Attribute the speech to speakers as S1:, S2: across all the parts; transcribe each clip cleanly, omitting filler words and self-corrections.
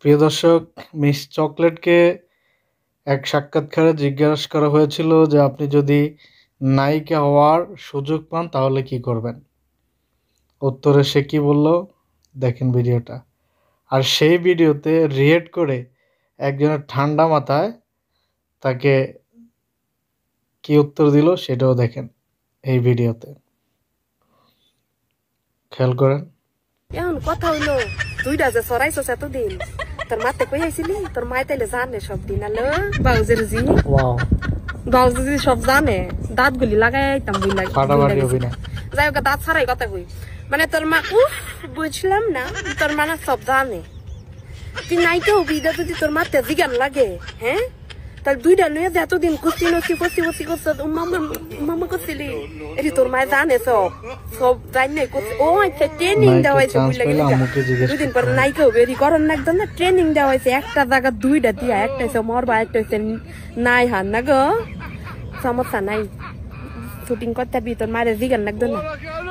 S1: প্রিয় দর্শক, মিস চকলেটকে এক সাক্ষাৎকারে জিজ্ঞাসা করা হয়েছিল যে আপনি যদি নায়িকা হওয়ার সুযোগ পান তাহলে কি করবেন। উত্তরে সে কি বলল দেখেন ভিডিওটা। আর সেই ভিডিওতে রিয়েক্ট করে একজনের ঠান্ডা মাথায় তাকে কি উত্তর দিল সেটাও দেখেন এই ভিডিওতে, খেয়াল করেন।
S2: এখন কথা হইলো দুইটা যে সরাইছস এতদিন তোর মাতে কই আইছিলি তোর মাই তাইলে জানে সব দিন আলো বাউজের জি বাউজের জি সব জানে দাঁতগুলি লাগাই আইতাম
S1: ফাটাফাটি অভিনয়।
S2: যাই হোক দাঁত ছাড়াই কথা কই মানে তোর মা বুঝলাম না তোর মা না সব জানে তুই নাইকে হবি যদি তোর মাতে জিগান লাগে হ্যাঁ তার দুইটা লয়ে যে এতদিন কুস্তি নসি কষি কষি করছ মামা করছিলি এটি তোর মায় জানে সব সব জানে ও আচ্ছা ট্রেনিং দেওয়া হয়েছে দুদিন পর নাইকে হবে এটি করন না একদম না ট্রেনিং দেওয়া হয়েছে একটা জায়গা দুইটা দিয়া একটা হচ্ছে মরবা একটা হচ্ছে নাই হান না গো সমস্যা নাই শুটিং করতে বি তোর মায়ের জিগান লাগতো না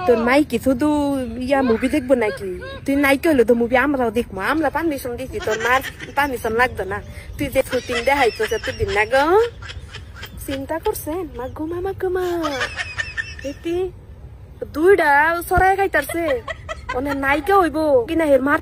S2: তোর মাই কি শুধু ইয়া মুভি দেখবো নাকি তুই নাইকে হলো তো মুভি আমরাও দেখবো আমরা পারমিশন দিচ্ছি তোর মার পারমিশন লাগতো না তুই যে শুটিং দেখাইছো এতদিন না গো চিন্তা করছেন মাগো মা এটি দুইটা সরাই খাইতারছে অনেক নাইকে হইব কিনা হের মার